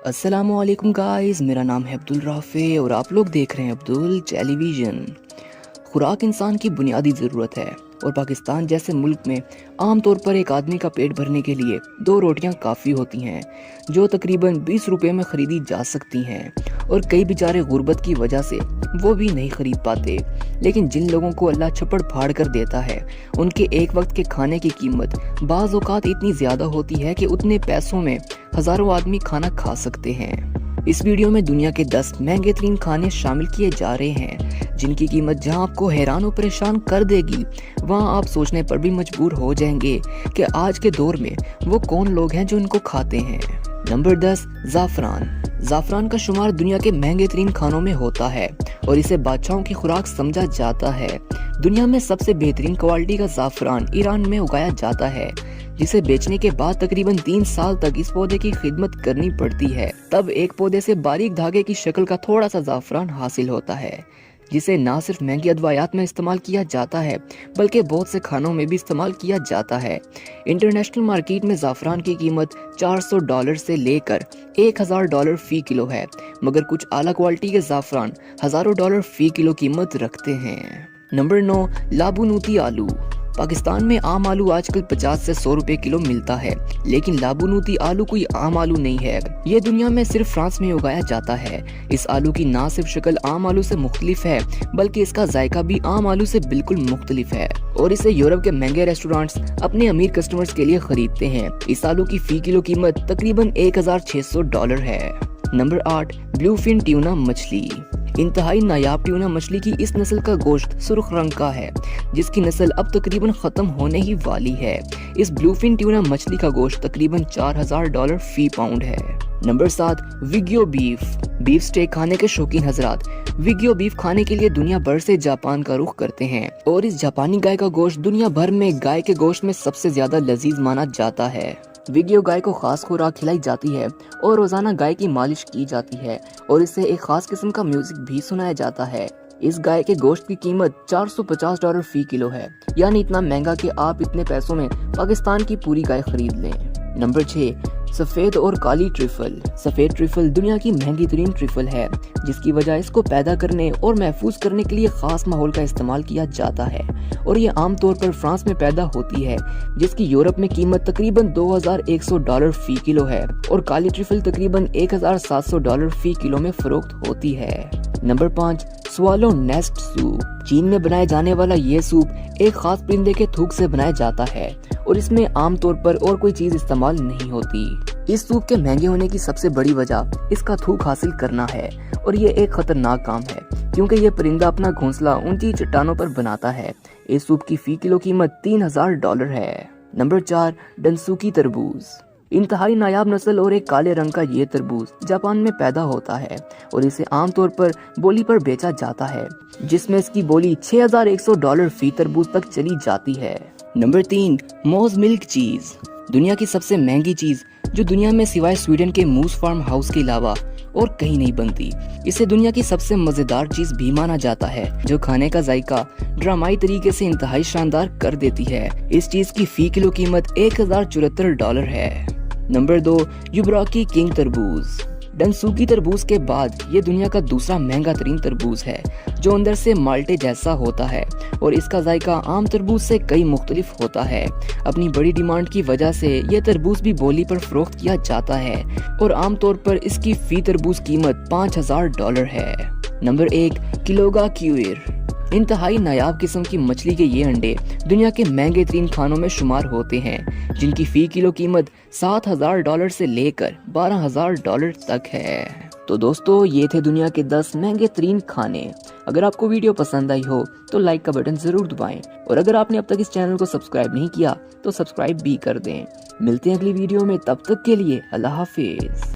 السلام علیکم گائز، میرا نام ہے عبدل اور آپ لوگ دیکھ رہے ہیں عبدل ٹیلی ویژن۔ خوراک انسان کی بنیادی ضرورت ہے اور پاکستان جیسے ملک میں عام طور پر ایک آدمی کا پیٹ بھرنے کے لیے 2 روٹیاں کافی ہوتی ہیں، جو تقریباً 20 روپے میں خریدی جا سکتی ہیں، اور کئی بیچارے غربت کی وجہ سے وہ بھی نہیں خرید پاتے۔ لیکن جن لوگوں کو اللہ چھپڑ پھاڑ کر دیتا ہے، ان کے ایک وقت کے کھانے کی قیمت بعض اوقات اتنی زیادہ ہوتی ہے کہ اتنے پیسوں میں ہزاروں آدمی کھانا کھا سکتے ہیں۔ اس ویڈیو میں دنیا کے 10 مہنگے ترین کھانے شامل کیے جا رہے ہیں، جن کی قیمت جہاں آپ کو حیران و پریشان کر دے گی، وہاں آپ سوچنے پر بھی مجبور ہو جائیں گے کہ آج کے دور میں وہ کون لوگ ہیں جو ان کو کھاتے ہیں۔ نمبر 10، زعفران۔ زعفران کا شمار دنیا کے مہنگے ترین کھانوں میں ہوتا ہے اور اسے بادشاہوں کی خوراک سمجھا جاتا ہے۔ دنیا میں سب سے بہترین کوالٹی کا زعفران ایران میں اگایا جاتا ہے، جسے بیچنے کے بعد تقریباً 3 سال تک اس پودے کی خدمت کرنی پڑتی ہے۔ تب ایک پودے سے باریک دھاگے کی شکل کا تھوڑا سا زعفران حاصل ہوتا ہے، جسے نہ صرف مہنگی ادویات میں استعمال کیا جاتا ہے بلکہ بہت سے کھانوں میں بھی استعمال کیا جاتا ہے۔ انٹرنیشنل مارکیٹ میں زعفران کی قیمت $400 سے لے کر $1000 فی کلو ہے، مگر کچھ اعلیٰ کوالٹی کے زعفران ہزاروں ڈالر فی کلو قیمت رکھتے ہیں۔ نمبر 9، لابونوتی آلو۔ پاکستان میں عام آلو آج کل 50 سے 100 روپے کلو ملتا ہے، لیکن لابونوتی آلو کوئی عام آلو نہیں ہے۔ یہ دنیا میں صرف فرانس میں اگایا جاتا ہے۔ اس آلو کی نہ صرف شکل عام آلو سے مختلف ہے، بلکہ اس کا ذائقہ بھی عام آلو سے بالکل مختلف ہے، اور اسے یورپ کے مہنگے ریسٹورانٹس اپنے امیر کسٹمرز کے لیے خریدتے ہیں۔ اس آلو کی فی کلو قیمت تقریباً $1600 ہے۔ نمبر 8، بلیو فن ٹیونا مچھلی۔ انتہائی نایاب ٹیونا مچھلی کی اس نسل کا گوشت سرخ رنگ کا ہے، جس کی نسل اب تقریباً ختم ہونے ہی والی ہے۔ اس بلیو فن ٹیونا مچھلی کا گوشت تقریباً $4000 فی پاؤنڈ ہے۔ Number 7، wagyu beef. Beef steak کھانے کے شوقین حضرات ویگیو بیف کھانے کے لیے دنیا بھر سے جاپان کا رخ کرتے ہیں، اور اس جاپانی گائے کا گوشت دنیا بھر میں گائے کے گوشت میں سب سے زیادہ لذیذ مانا جاتا ہے۔ ویگیو گائے کو خاص خوراک کھلائی جاتی ہے اور روزانہ گائے کی مالش کی جاتی ہے، اور اسے ایک خاص قسم کا میوزک بھی سنایا جاتا ہے۔ اس گائے کے گوشت کی قیمت $450 فی کلو ہے، یعنی اتنا مہنگا کہ آپ اتنے پیسوں میں پاکستان کی پوری گائے خرید لیں۔ نمبر 6، سفید اور کالی ٹرفل۔ سفید ٹرفل دنیا کی مہنگی ترین ٹرفل ہے، جس کی وجہ اس کو پیدا کرنے اور محفوظ کرنے کے لیے خاص ماحول کا استعمال کیا جاتا ہے، اور یہ عام طور پر فرانس میں پیدا ہوتی ہے، جس کی یورپ میں قیمت تقریباً $2100 فی کلو ہے، اور کالی ٹرفل تقریباً $1700 فی کلو میں فروخت ہوتی ہے۔ Number 5، سوالو nest soup. چین میں بنائے جانے والا یہ سوپ ایک خاص پرندے کے تھوک سے بنایا جاتا ہے، اور اس میں عام طور پر اور کوئی چیز استعمال نہیں ہوتی۔ اس سوپ کے مہنگے ہونے کی سب سے بڑی وجہ اس کا تھوک حاصل کرنا ہے، اور یہ ایک خطرناک کام ہے کیونکہ یہ پرندہ اپنا گھونسلہ اونچی چٹانوں پر بناتا ہے۔ اس سوپ کی فی کلو قیمت $3000 ہے۔ نمبر 4، ڈنسوکی تربوز۔ انتہائی نایاب نسل اور ایک کالے رنگ کا یہ تربوز جاپان میں پیدا ہوتا ہے، اور اسے عام طور پر بولی پر بیچا جاتا ہے، جس میں اس کی بولی $6100 فی تربوز تک چلی جاتی ہے۔ نمبر 3، موز ملک چیز۔ دنیا کی سب سے مہنگی چیز جو دنیا میں سوائے سویڈن کے موز فارم ہاؤس کے علاوہ اور کہیں نہیں بنتی۔ اسے دنیا کی سب سے مزیدار چیز بھی مانا جاتا ہے، جو کھانے کا ذائقہ ڈرامائی طریقے سے انتہائی شاندار کر دیتی ہے۔ اس چیز کی فی کلو قیمت $1074 ہے۔ نمبر 2، یوبراکی کنگ تربوز۔ ڈنسوکی تربوز کے بعد یہ دنیا کا دوسرا مہنگا ترین تربوز ہے، جو اندر سے مالٹے جیسا ہوتا ہے، اور اس کا ذائقہ عام تربوز سے کئی مختلف ہوتا ہے۔ اپنی بڑی ڈیمانڈ کی وجہ سے یہ تربوز بھی بولی پر فروخت کیا جاتا ہے، اور عام طور پر اس کی فی تربوز قیمت $5000 ہے۔ نمبر 1، کلوگا کیوئر۔ انتہائی نایاب قسم کی مچھلی کے یہ انڈے دنیا کے مہنگے ترین کھانوں میں شمار ہوتے ہیں، جن کی فی کلو قیمت $7000 سے لے کر $12000 تک ہے۔ تو دوستو، یہ تھے دنیا کے 10 مہنگے ترین کھانے۔ اگر آپ کو ویڈیو پسند آئی ہو تو لائک کا بٹن ضرور دبائیں، اور اگر آپ نے اب تک اس چینل کو سبسکرائب نہیں کیا تو سبسکرائب بھی کر دیں۔ ملتے ہیں اگلی ویڈیو میں، تب تک کے لیے اللہ حافظ۔